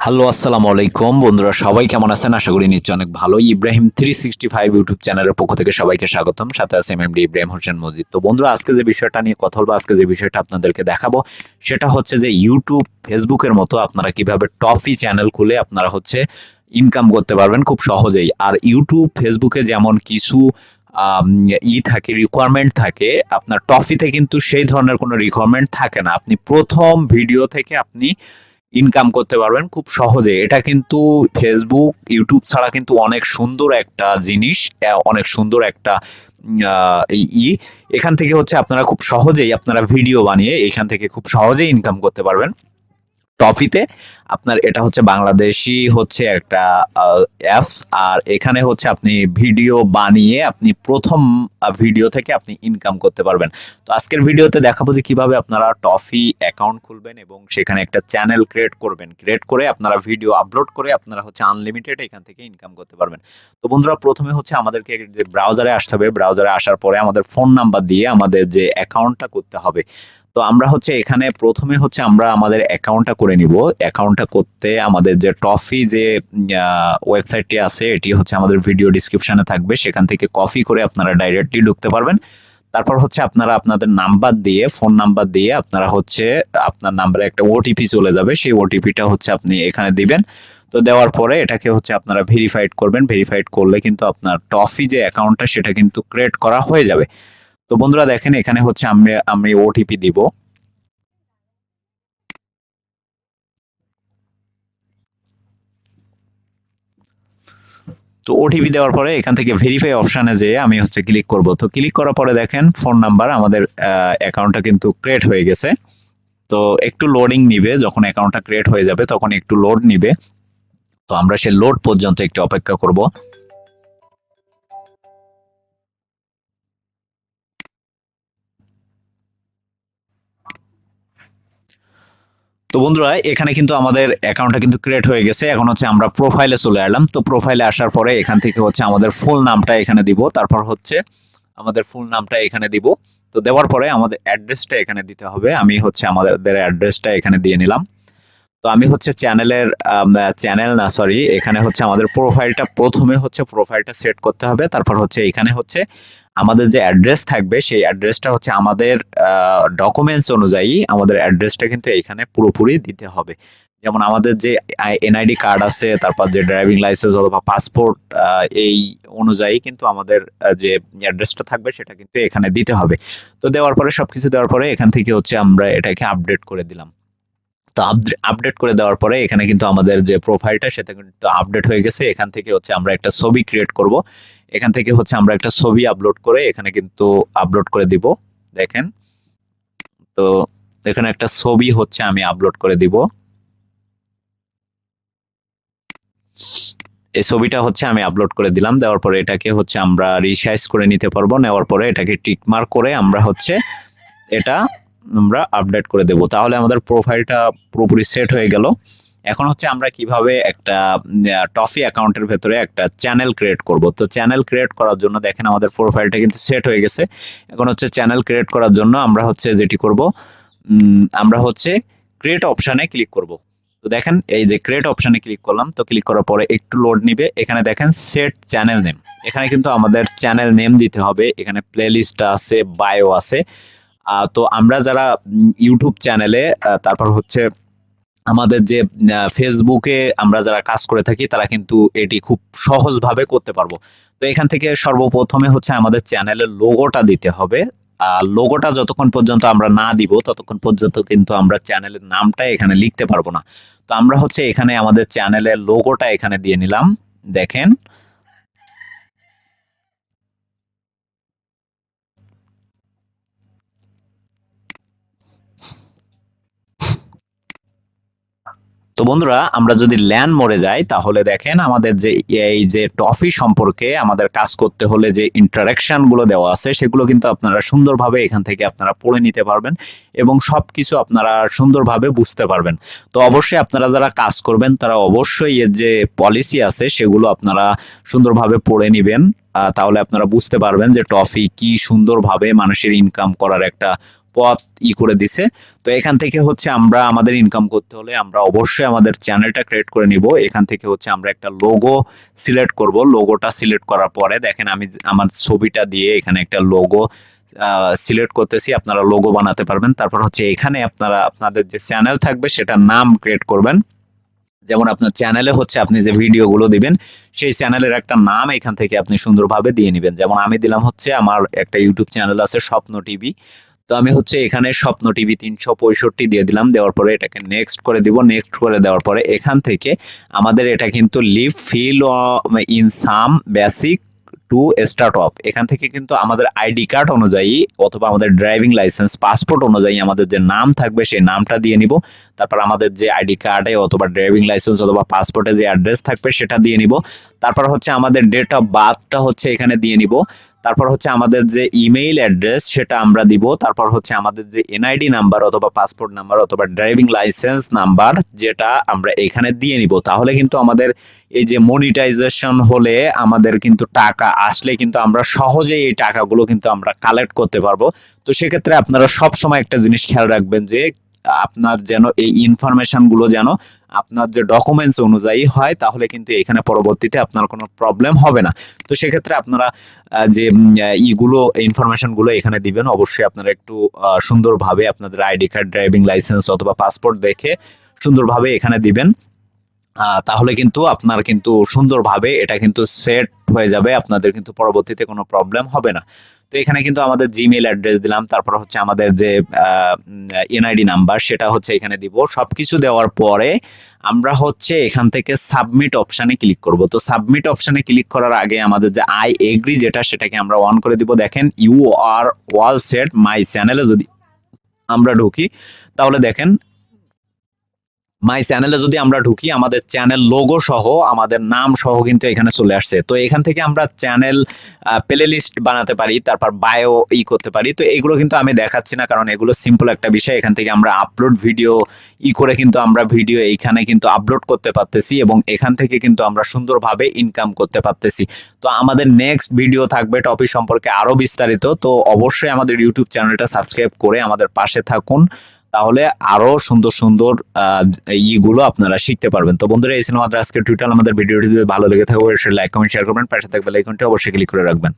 Hello, আসসালামু আলাইকুম বন্ধুরা, সবাই কেমন আছেন? আশা করি নিশ্চয়ই অনেক ভালো। ইব্রাহিম 365 ইউটিউব চ্যানেলের পক্ষ থেকে সবাইকে স্বাগতম। সাথে আছে এমডি ইব্রাহিম হোসেন মজিদ। তো বন্ধুরা, আজকে যে বিষয়টা নিয়ে কথা বলবো, আজকে যে বিষয়টা আপনাদেরকে দেখাবো, সেটা হচ্ছে যে ইউটিউব, ফেসবুকের মতো আপনারা কিভাবে টফি চ্যানেল খুলে আপনারা হচ্ছে ইনকাম করতে পারবেন খুব সহজেই। আর ইউটিউব, ফেসবুকে যেমন কিছু আম থাকে, রিকোয়ারমেন্ট থাকে, আপনার টফিতে কিন্তু সেই ধরনের কোনো রিকোয়ারমেন্ট থাকে না। আপনি ১ম ভিডিও থেকে আপনি ইনকাম করতে পারবেন খুব সহজে। এটা কিন্তু ফেসবুক, ইউটিউব ছাড়া কিন্তু অনেক সুন্দর একটা জিনিস, অনেক সুন্দর একটা আ ই ই এখান থেকে হচ্ছে আপনারা খুব সহজেই আপনারা ভিডিও বানিয়ে এখান থেকে খুব সহজেই ইনকাম করতে পারবেন। টফিতে আপনার এটা হচ্ছে বাংলাদেশী হচ্ছে একটা অ্যাপস। আর এখানে হচ্ছে আপনি ভিডিও বানিয়ে আপনি ১ম ভিডিও থেকে আপনি ইনকাম করতে পারবেন। তো আজকের ভিডিওতে দেখাবো যে কিভাবে আপনারা টফি অ্যাকাউন্ট খুলবেন এবং সেখানে একটা চ্যানেল ক্রিয়েট করবেন। ক্রিয়েট করে আপনারা ভিডিও আপলোড করে আপনারা হচ্ছে আনলিমিটেড এখান থেকে ইনকাম করতে পারবেন। তো বন্ধুরা, ১ম এ হচ্ছে আমাদেরকে যে ব্রাউজারে আসতে হবে। ব্রাউজারে আসার পরে আমাদের ফোন নাম্বার দিয়ে আমাদের যে অ্যাকাউন্টটা করতে হবে। তো আমরা হচ্ছে এখানে ১ম এ হচ্ছে আমরা আমাদের অ্যাকাউন্টটা করে নিব। অ্যাকাউন্টটা করতে আমাদের যে টফি যে ওয়েবসাইটটি আছে, এটি হচ্ছে আমাদের ভিডিও ডেসক্রিপশনে থাকবে। সেখান থেকে কপি করে আপনারা ডাইরেক্টলি ঢুকতে পারবেন। তারপর হচ্ছে আপনারা আপনাদের নাম্বার দিয়ে, ফোন নাম্বার দিয়ে আপনারা হচ্ছে আপনার নাম্বারে একটা ওটিপি চলে যাবে। সেই ওটিপিটা হচ্ছে আপনি এখানে দিবেন। তো দেওয়ার পরে এটাকে হচ্ছে আপনারা ভেরিফাইড করবেন। ভেরিফাইড করলে কিন্তু আপনার টফি যে অ্যাকাউন্টটা সেটা কিন্তু ক্রিয়েট করা হয়ে যাবে। তো বন্ধুরা দেখেন, এখানে হচ্ছে আমি ওটিপি দিব। তো ওটিপি দেওয়ার পরে এখান থেকে ভেরিফাই অপশনে যেয়ে আমি হচ্ছে ক্লিক করব। তো ক্লিক করার পরে দেখেন ফোন নাম্বার আমাদের অ্যাকাউন্টটা কিন্তু ক্রিয়েট হয়ে গেছে। তো একটু লোডিং নিবে, যখন অ্যাকাউন্টটা ক্রিয়েট হয়ে যাবে তখন একটু লোড নিবে। তো আমরা সেই লোড পর্যন্ত একটু অপেক্ষা করব। তো বন্ধুরা, এখানে কিন্তু আমাদের অ্যাকাউন্টটা কিন্তু ক্রিয়েট হয়ে গেছে। এখন হচ্ছে আমরা প্রোফাইলে চলে এলাম। তো প্রোফাইলে আসার পরে এখান থেকে হচ্ছে আমাদের ফুল নামটা এখানে দিব। তারপর হচ্ছে আমাদের ফুল নামটা এখানে দিব। তো দেওয়ার পরে আমাদের অ্যাড্রেসটা এখানে দিতে হবে। আমি হচ্ছে আমাদের অ্যাড্রেসটা এখানে দিয়ে নিলাম। তো আমি হচ্ছে চ্যানেল না, সরি, এখানে হচ্ছে আমাদের প্রোফাইলটা, প্রথমে হচ্ছে প্রোফাইলটা সেট করতে হবে। তারপর হচ্ছে এখানে হচ্ছে আমাদের যে অ্যাড্রেস থাকবে সেই অ্যাড্রেসটা হচ্ছে আমাদের ডকুমেন্টস অনুযায়ী আমাদের অ্যাড্রেসটা কিন্তু এখানে পুরোপুরি দিতে হবে। যেমন আমাদের যে এনআইডি কার্ড আছে, তারপর যে ড্রাইভিং লাইসেন্স অথবা পাসপোর্ট, এই অনুযায়ী কিন্তু আমাদের যে অ্যাড্রেসটা থাকবে সেটা কিন্তু এখানে দিতে হবে। তো দেওয়ার পরে, সবকিছু দেওয়ার পরে এখান থেকে হচ্ছে আমরা এটাকে আপডেট করে দিলাম। তো আপডেট করে দেওয়ার পরে এখানে কিন্তু আমাদের যে প্রোফাইলটা সেটা কিন্তু আপডেট হয়ে গেছে। এখান থেকে হচ্ছে আমরা একটা ছবি ক্রিয়েট করব। এখান থেকে হচ্ছে আমরা একটা ছবি আপলোড করে এখানে কিন্তু আপলোড করে দিব। দেখেন, তো এখানে একটা ছবি হচ্ছে আমি আপলোড করে দিব। এই ছবিটা হচ্ছে আমি আপলোড করে দিলাম। দেওয়ার পরে এটাকে হচ্ছে আমরা রিসাইজ করে নিতে পারবো। নেওয়ার পরে এটাকে টিক মার্ক করে আমরা হচ্ছে এটা আমরা আপডেট করে দেব। তাহলে আমাদের প্রোফাইলটা পুরোপুরি সেট হয়ে গেল। এখন হচ্ছে আমরা কিভাবে একটা টফি অ্যাকাউন্টের ভেতরে একটা চ্যানেল ক্রিয়েট করব। তো চ্যানেল ক্রিয়েট করার জন্য দেখেন আমাদের প্রোফাইলটা কিন্তু সেট হয়ে গেছে। এখন হচ্ছে চ্যানেল ক্রিয়েট করার জন্য আমরা হচ্ছে যেটি করব, আমরা হচ্ছে ক্রিয়েট অপশনে ক্লিক করব। তো দেখেন, এই যে ক্রিয়েট অপশনে ক্লিক করলাম। তো ক্লিক করার পরে একটু লোড নিবে। এখানে দেখেন সেট চ্যানেল নেম। এখানে কিন্তু আমাদের চ্যানেল নেম দিতে হবে। এখানে প্লেলিস্ট আছে, বায়ো আছে। তো আমরা যারা ইউটিউব চ্যানেলে, তারপর হচ্ছে আমাদের যে ফেসবুকে আমরা যারা কাজ করে থাকি তারা কিন্তু এটি খুব সহজভাবে করতে পারবো। তো এখান থেকে সর্বপ্রথমে হচ্ছে আমাদের চ্যানেলের লোগোটা দিতে হবে। লোগোটা যতক্ষণ পর্যন্ত আমরা না দিব ততক্ষণ পর্যন্ত কিন্তু আমরা চ্যানেলের নামটা এখানে লিখতে পারবো না। তো আমরা হচ্ছে এখানে আমাদের চ্যানেলের লোগোটা এখানে দিয়ে নিলাম। দেখেন, তো বন্ধুরা, আমরা যদি ল্যান্ড মোড়ে যাই তাহলে দেখেন আমাদের যে এই যে টফি সম্পর্কে আমাদের কাজ করতে হলে যে ইন্টারাকশন গুলো দেওয়া আছে সেগুলো কিন্তু আপনারা সুন্দরভাবে এখান থেকে আপনারা পড়ে নিতে পারবেন এবং সবকিছু আপনারা সুন্দরভাবে বুঝতে পারবেন। তো অবশ্যই আপনারা যারা কাজ করবেন তারা অবশ্যই এর যে পলিসি আছে সেগুলো আপনারা সুন্দরভাবে পড়ে নিবেন। তাহলে আপনারা বুঝতে পারবেন যে টফি কি সুন্দরভাবে মানুষের ইনকাম করার একটা পথ করে দিছে। তো এখান থেকে হচ্ছে আমরা আমাদের ইনকাম করতে হলে আমরা অবশ্যই আমাদের চ্যানেলটা ক্রিয়েট করে নিব। এখান থেকে হচ্ছে আমরা একটা লোগো সিলেক্ট করব। লোগোটা সিলেক্ট করার পরে দেখেন আমি আমার ছবিটা দিয়ে এখানে একটা লোগো সিলেক্ট করতেছি। আপনারা লোগো বানাতে পারবেন। তারপর হচ্ছে এখানে আপনারা আপনাদের যে চ্যানেল থাকবে সেটার নাম ক্রিয়েট করবেন। যেমন আপনার চ্যানেলে হচ্ছে আপনি যে ভিডিওগুলো দিবেন সেই চ্যানেলের একটা নাম এখান থেকে আপনি সুন্দরভাবে দিয়ে নেবেন। যেমন আমি দিলাম হচ্ছে আমার একটা ইউটিউব চ্যানেল আছে স্বপ্ন টিভি। তো আমি হচ্ছে এখানে স্বপ্ন টিভি ৩৬৫ দিয়ে দিলাম। দেওয়ার পরে এটাকে নেক্সট করে দিব। নেক্সট করে দেওয়ার পরে এখান থেকে আমাদের এটা কিন্তু live feel in some basic to start off, এখান থেকে কিন্তু আমাদের আইডি কার্ড অনুযায়ী অথবা আমাদের ড্রাইভিং লাইসেন্স পাসপোর্ট অনুযায়ী আমাদের যে নাম থাকবে সেই নামটা দিয়ে নিব। তারপর আমাদের যে আইডি কার্ডে অথবা ড্রাইভিং লাইসেন্স অথবা পাসপোর্টে যে অ্যাড্রেস থাকবে সেটা দিয়ে নিব। তারপর হচ্ছে আমাদের ডেট অফ বার্থটা হচ্ছে এখানে দিয়ে নিব। তারপর হচ্ছে আমাদের যে ইমেইল অ্যাড্রেস সেটা আমরা দিব। তারপর হচ্ছে আমাদের যে এনআইডি নাম্বার অথবা পাসপোর্ট নাম্বার অথবা ড্রাইভিং লাইসেন্স নাম্বার যেটা আমরা এখানে দিয়ে নিব। তাহলে কিন্তু আমাদের এই যে মনিটাইজেশন হলে আমাদের কিন্তু টাকা আসলে কিন্তু আমরা সহজেই এই টাকাগুলো কিন্তু আমরা কালেক্ট করতে পারবো। তো সেক্ষেত্রে আপনারা সব সময় একটা জিনিস খেয়াল রাখবেন যে আপনার যেন এই ইনফরমেশন গুলো যেন আপনার যে ডকুমেন্টস অনুযায়ী হয়, তাহলে কিন্তু এখানে পরবর্তীতে আপনার কোনো প্রবলেম হবে না। তো সেক্ষেত্রে আপনারা যে ইগুলো ইনফরমেশন গুলো এখানে দিবেন অবশ্যই আপনারা একটু সুন্দরভাবে আপনাদের আইডি কার্ড ড্রাইভিং লাইসেন্স অথবা পাসপোর্ট দেখে সুন্দরভাবে এখানে দিবেন। তাহলে কিন্তু আপনার কিন্তু সুন্দরভাবে এটা কিন্তু সেট হয়ে যাবে, আপনাদের কিন্তু পরবর্তীতে কোনো প্রবলেম হবে না। তো এখানে কিন্তু আমাদের জিমেইল অ্যাড্রেস দিলাম, তারপর হচ্ছে আমাদের যে এনআইডি নাম্বার সেটা হচ্ছে এখানে দিব। সবকিছু দেওয়ার পরে আমরা হচ্ছে এখান থেকে সাবমিট অপশানে ক্লিক করব। তো সাবমিট অপশানে ক্লিক করার আগে আমাদের যে আই এগ্রি যেটা সেটাকে আমরা অন করে দিব। দেখেন you R wall said my চ্যানেলে যদি আমরা ঢুকি তাহলে দেখেন মাই চ্যানেলে যদি আমরা ঢুকি আমাদের চ্যানেল লোগো সহ আমাদের নাম সহ কিন্তু এখানে চলে আসছে। তো এখান থেকে আমরা চ্যানেল প্লে লিস্ট বানাতে পারি, তারপর বায়ো করতে পারি। তো এগুলো কিন্তু আমি দেখাচ্ছি না কারণ এগুলো সিম্পল একটা বিষয়। এখান থেকে আমরা আপলোড ভিডিও করে কিন্তু আমরা ভিডিও এইখানে কিন্তু আপলোড করতে পারতেছি এবং এখান থেকে কিন্তু আমরা সুন্দরভাবে ইনকাম করতে পারতেছি। তো আমাদের নেক্সট ভিডিও থাকবে টপি সম্পর্কে আরো বিস্তারিত। তো অবশ্যই আমাদের ইউটিউব চ্যানেলটা সাবস্ক্রাইব করে আমাদের পাশে থাকুন, তাহলে আরো সুন্দর সুন্দর ইগুলো আপনারা শিখতে পারবেন। তো বন্ধুরা এই ছিল আমাদের আজকের টিউটোরিয়াল। আমাদের ভিডিওটি যদি ভালো লেগে থাকে অবশ্যই লাইক কমেন্ট শেয়ার করবেন, পাশে থাকবে বেল আইকনটি অবশ্যই ক্লিক করে রাখবেন।